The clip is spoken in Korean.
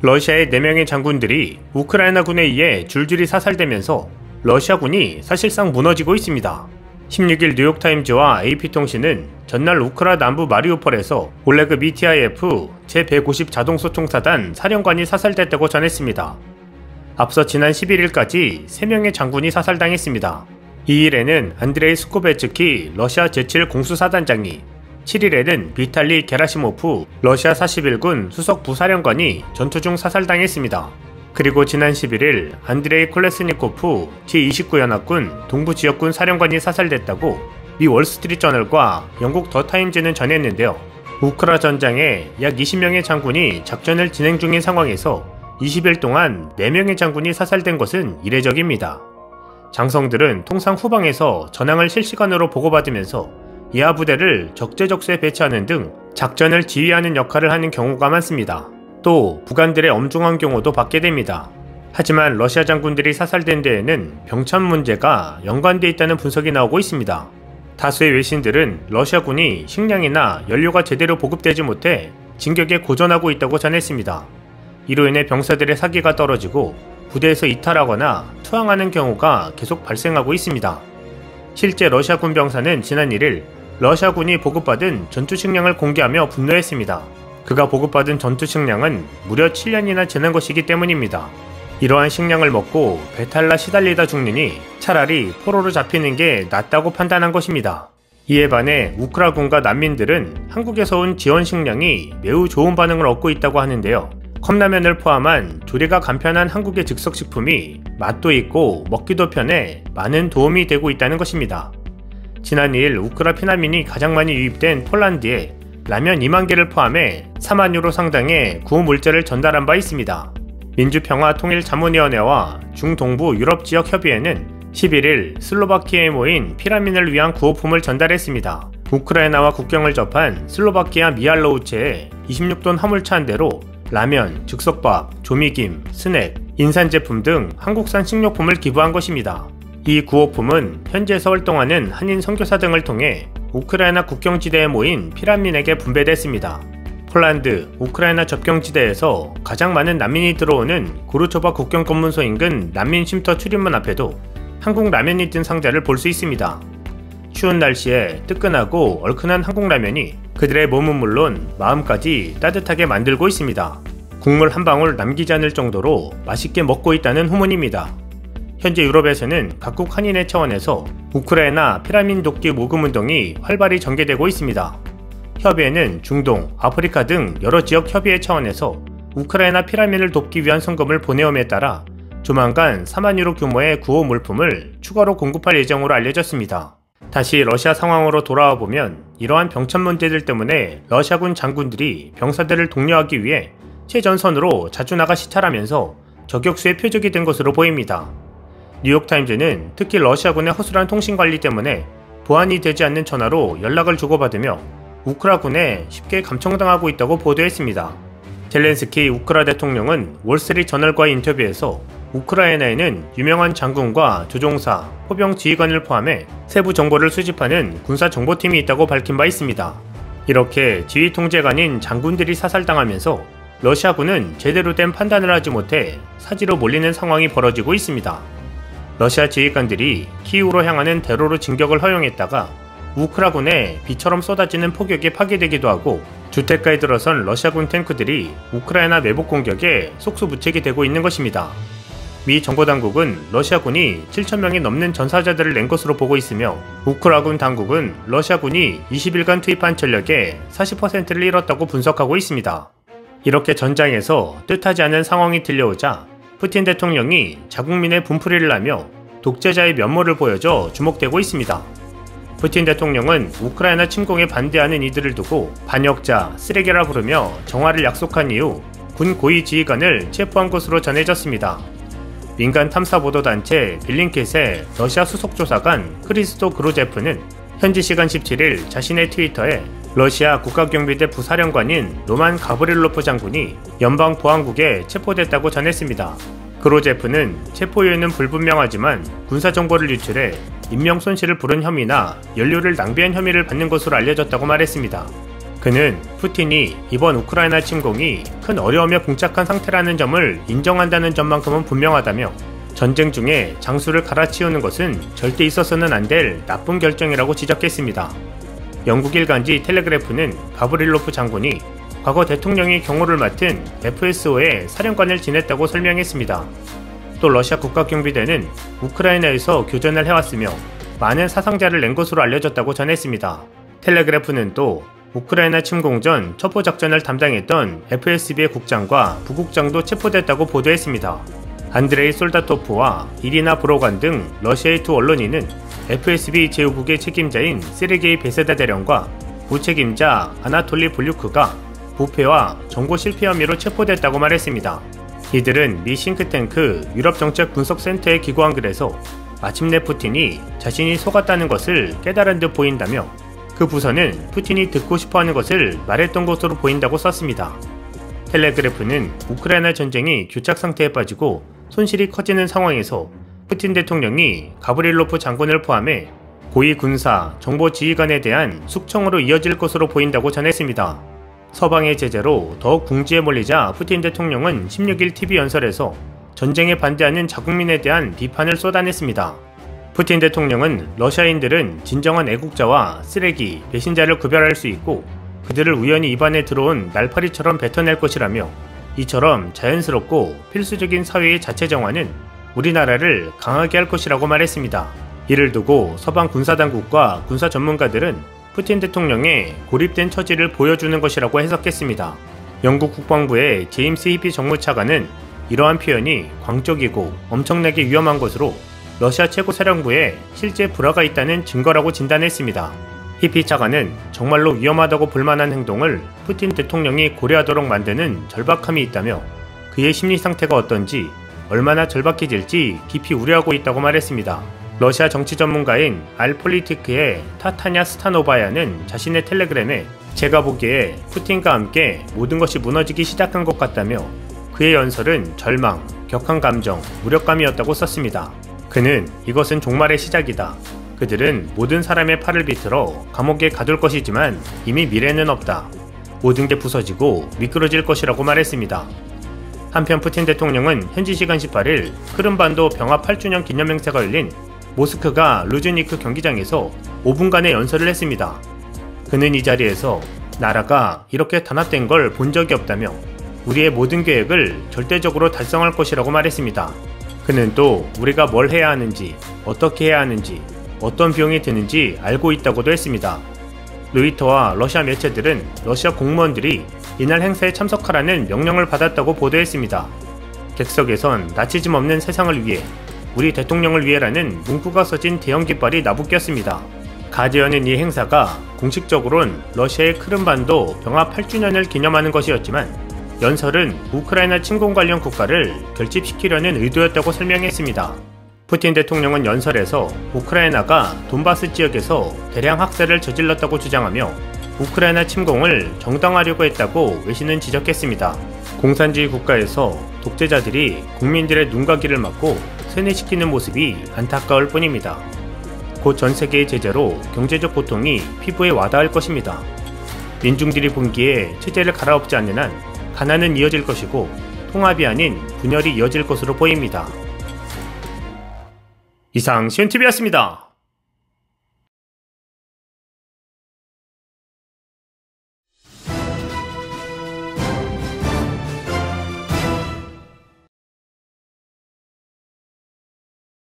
러시아의 4명의 장군들이 우크라이나군에 의해 줄줄이 사살되면서 러시아군이 사실상 무너지고 있습니다. 16일 뉴욕타임즈와 AP통신은 전날 우크라 남부 마리우폴에서 올레그 미티아예프 제150 자동소총사단 사령관이 사살됐다고 전했습니다. 앞서 지난 11일까지 3명의 장군이 사살당했습니다. 2일에는 안드레이 스코베츠키 러시아 제7 공수사단장이, 7일에는 비탈리 게라시모프 러시아 41군 수석 부사령관이 전투 중 사살당했습니다. 그리고 지난 11일 안드레이 콜레스니코프 제29연합군 동부지역군 사령관이 사살됐다고 미 월스트리트저널과 영국 더 타임즈는 전했는데요. 우크라 전장에 약 20명의 장군이 작전을 진행 중인 상황에서 20일 동안 4명의 장군이 사살된 것은 이례적입니다. 장성들은 통상 후방에서 전황을 실시간으로 보고받으면서 이하 부대를 적재적소에 배치하는 등 작전을 지휘하는 역할을 하는 경우가 많습니다. 또 부관들의 엄중한 경우도 받게 됩니다. 하지만 러시아 장군들이 사살된 데에는 병참 문제가 연관돼 있다는 분석이 나오고 있습니다. 다수의 외신들은 러시아군이 식량이나 연료가 제대로 보급되지 못해 진격에 고전하고 있다고 전했습니다. 이로 인해 병사들의 사기가 떨어지고 부대에서 이탈하거나 투항하는 경우가 계속 발생하고 있습니다. 실제 러시아군 병사는 지난 1일 러시아군이 보급받은 전투식량을 공개하며 분노했습니다. 그가 보급받은 전투식량은 무려 7년이나 지난 것이기 때문입니다. 이러한 식량을 먹고 배탈나 시달리다 죽느니 차라리 포로로 잡히는 게 낫다고 판단한 것입니다. 이에 반해 우크라군과 난민들은 한국에서 온 지원 식량이 매우 좋은 반응을 얻고 있다고 하는데요. 컵라면을 포함한 조리가 간편한 한국의 즉석식품이 맛도 있고 먹기도 편해 많은 도움이 되고 있다는 것입니다. 지난 2일 우크라 피난민이 가장 많이 유입된 폴란드에 라면 2만 개를 포함해 4만 유로 상당의 구호 물자를 전달한 바 있습니다. 민주평화통일자문위원회와 중동부 유럽지역협의회는 11일 슬로바키아에 모인 피난민을 위한 구호품을 전달했습니다. 우크라이나와 국경을 접한 슬로바키아 미알로우체에 26톤 화물차 한 대로 라면, 즉석밥, 조미김, 스낵, 인산제품 등 한국산 식료품을 기부한 것입니다. 이 구호품은 현지에서 활동하는 한인 선교사 등을 통해 우크라이나 국경지대에 모인 피난민에게 분배됐습니다. 폴란드, 우크라이나 접경지대에서 가장 많은 난민이 들어오는 고르초바 국경검문소 인근 난민쉼터 출입문 앞에도 한국 라면이 든 상자를 볼 수 있습니다. 추운 날씨에 뜨끈하고 얼큰한 한국 라면이 그들의 몸은 물론 마음까지 따뜻하게 만들고 있습니다. 국물 한 방울 남기지 않을 정도로 맛있게 먹고 있다는 후문입니다. 현재 유럽에서는 각국 한인회 차원에서 우크라이나 피난민 돕기 모금운동이 활발히 전개되고 있습니다. 협의회는 중동, 아프리카 등 여러 지역 협의회 차원에서 우크라이나 피난민을 돕기 위한 성금을 보내옴에 따라 조만간 4만 유로 규모의 구호 물품을 추가로 공급할 예정으로 알려졌습니다. 다시 러시아 상황으로 돌아와 보면 이러한 병참 문제들 때문에 러시아군 장군들이 병사들을 독려하기 위해 최전선으로 자주 나가 시찰하면서 저격수의 표적이 된 것으로 보입니다. 뉴욕타임즈는 특히 러시아군의 허술한 통신관리 때문에 보안이 되지 않는 전화로 연락을 주고받으며 우크라군에 쉽게 감청당하고 있다고 보도했습니다. 젤렌스키 우크라 대통령은 월스트리트저널과의 인터뷰에서 우크라이나에는 유명한 장군과 조종사, 포병 지휘관을 포함해 세부 정보를 수집하는 군사정보팀이 있다고 밝힌 바 있습니다. 이렇게 지휘 통제관인 장군들이 사살당하면서 러시아군은 제대로 된 판단을 하지 못해 사지로 몰리는 상황이 벌어지고 있습니다. 러시아 지휘관들이 키이우로 향하는 대로로 진격을 허용했다가 우크라군에 비처럼 쏟아지는 폭격이 파괴되기도 하고 주택가에 들어선 러시아군 탱크들이 우크라이나 매복 공격에 속수무책이 되고 있는 것입니다. 미 정보당국은 러시아군이 7,000명이 넘는 전사자들을 낸 것으로 보고 있으며 우크라군 당국은 러시아군이 20일간 투입한 전력의 40%를 잃었다고 분석하고 있습니다. 이렇게 전장에서 뜻하지 않은 상황이 들려오자 푸틴 대통령이 자국민의 분풀이를 하며 독재자의 면모를 보여줘 주목되고 있습니다. 푸틴 대통령은 우크라이나 침공에 반대하는 이들을 두고 반역자, 쓰레기라 부르며 정화를 약속한 이후 군 고위 지휘관을 체포한 것으로 전해졌습니다. 민간 탐사보도단체 빌링캣의 러시아 수석조사관 크리스토 그로제프는 현지 시간 17일 자신의 트위터에 러시아 국가경비대 부사령관인 로만 가브릴로프 장군이 연방보안국에 체포됐다고 전했습니다. 그로제프는 체포 이유는 불분명하지만 군사정보를 유출해 인명손실을 부른 혐의나 연료를 낭비한 혐의를 받는 것으로 알려졌다고 말했습니다. 그는 푸틴이 이번 우크라이나 침공이 큰 어려움에 봉착한 상태라는 점을 인정한다는 점만큼은 분명하다며 전쟁 중에 장수를 갈아치우는 것은 절대 있어서는 안 될 나쁜 결정이라고 지적했습니다. 영국 일간지 텔레그래프는 가브릴로프 장군이 과거 대통령이 경호를 맡은 FSO의 사령관을 지냈다고 설명했습니다. 또 러시아 국가경비대는 우크라이나에서 교전을 해왔으며 많은 사상자를 낸 것으로 알려졌다고 전했습니다. 텔레그래프는 또 우크라이나 침공 전 첩보작전을 담당했던 FSB의 국장과 부국장도 체포됐다고 보도했습니다. 안드레이 솔다토프와 이리나 브로간 등 러시아의 두 언론인은 FSB 제5국의 책임자인 세르게이 베세다 대령과 부책임자 아나톨리 볼류크가 부패와 정보 실패 혐의로 체포됐다고 말했습니다. 이들은 미 싱크탱크 유럽정책분석센터에 기고한 글에서 마침내 푸틴이 자신이 속았다는 것을 깨달은 듯 보인다며 그 부서는 푸틴이 듣고 싶어하는 것을 말했던 것으로 보인다고 썼습니다. 텔레그래프는 우크라이나 전쟁이 교착 상태에 빠지고 손실이 커지는 상황에서 푸틴 대통령이 가브릴로프 장군을 포함해 고위 군사, 정보 지휘관에 대한 숙청으로 이어질 것으로 보인다고 전했습니다. 서방의 제재로 더욱 궁지에 몰리자 푸틴 대통령은 16일 TV 연설에서 전쟁에 반대하는 자국민에 대한 비판을 쏟아냈습니다. 푸틴 대통령은 러시아인들은 진정한 애국자와 쓰레기, 배신자를 구별할 수 있고 그들을 우연히 입안에 들어온 날파리처럼 뱉어낼 것이라며 이처럼 자연스럽고 필수적인 사회의 자체 정화는 우리나라를 강하게 할 것이라고 말했습니다. 이를 두고 서방 군사당국과 군사 전문가들은 푸틴 대통령의 고립된 처지를 보여주는 것이라고 해석했습니다. 영국 국방부의 제임스 히피 정무차관은 이러한 표현이 광적이고 엄청나게 위험한 것으로 러시아 최고사령부에 실제 불화가 있다는 증거라고 진단했습니다. 히피 차관은 정말로 위험하다고 볼만한 행동을 푸틴 대통령이 고려하도록 만드는 절박함이 있다며 그의 심리 상태가 어떤지 얼마나 절박해질지 깊이 우려하고 있다고 말했습니다. 러시아 정치 전문가인 알폴리티크의 타타냐 스타노바야는 자신의 텔레그램에 제가 보기에 푸틴과 함께 모든 것이 무너지기 시작한 것 같다며 그의 연설은 절망, 격한 감정, 무력감이었다고 썼습니다. 그는 이것은 종말의 시작이다. 그들은 모든 사람의 팔을 비틀어 감옥에 가둘 것이지만 이미 미래는 없다. 모든 게 부서지고 미끄러질 것이라고 말했습니다. 한편 푸틴 대통령은 현지 시간 18일 크림반도 병합 8주년 기념행사가 열린 모스크바 루즈니크 경기장에서 5분간의 연설을 했습니다. 그는 이 자리에서 나라가 이렇게 단합된 걸 본 적이 없다며 우리의 모든 계획을 절대적으로 달성할 것이라고 말했습니다. 그는 또 우리가 뭘 해야 하는지, 어떻게 해야 하는지, 어떤 비용이 드는지 알고 있다고도 했습니다. 로이터와 러시아 매체들은 러시아 공무원들이 이날 행사에 참석하라는 명령을 받았다고 보도했습니다. 객석에선 나치즘 없는 세상을 위해, 우리 대통령을 위해라는 문구가 써진 대형 깃발이 나부꼈습니다. 가디언은 이 행사가 공식적으로는 러시아의 크림반도 병합 8주년을 기념하는 것이었지만 연설은 우크라이나 침공 관련 국가를 결집시키려는 의도였다고 설명했습니다. 푸틴 대통령은 연설에서 우크라이나가 돈바스 지역에서 대량 학살을 저질렀다고 주장하며 우크라이나 침공을 정당화하려고 했다고 외신은 지적했습니다. 공산주의 국가에서 독재자들이 국민들의 눈과 귀를 막고 세뇌시키는 모습이 안타까울 뿐입니다. 곧 전 세계의 제재로 경제적 고통이 피부에 와닿을 것입니다. 민중들이 봉기에 체제를 갈아엎지 않는 한 가난은 이어질 것이고 통합이 아닌 분열이 이어질 것으로 보입니다. 이상 시온TV였습니다.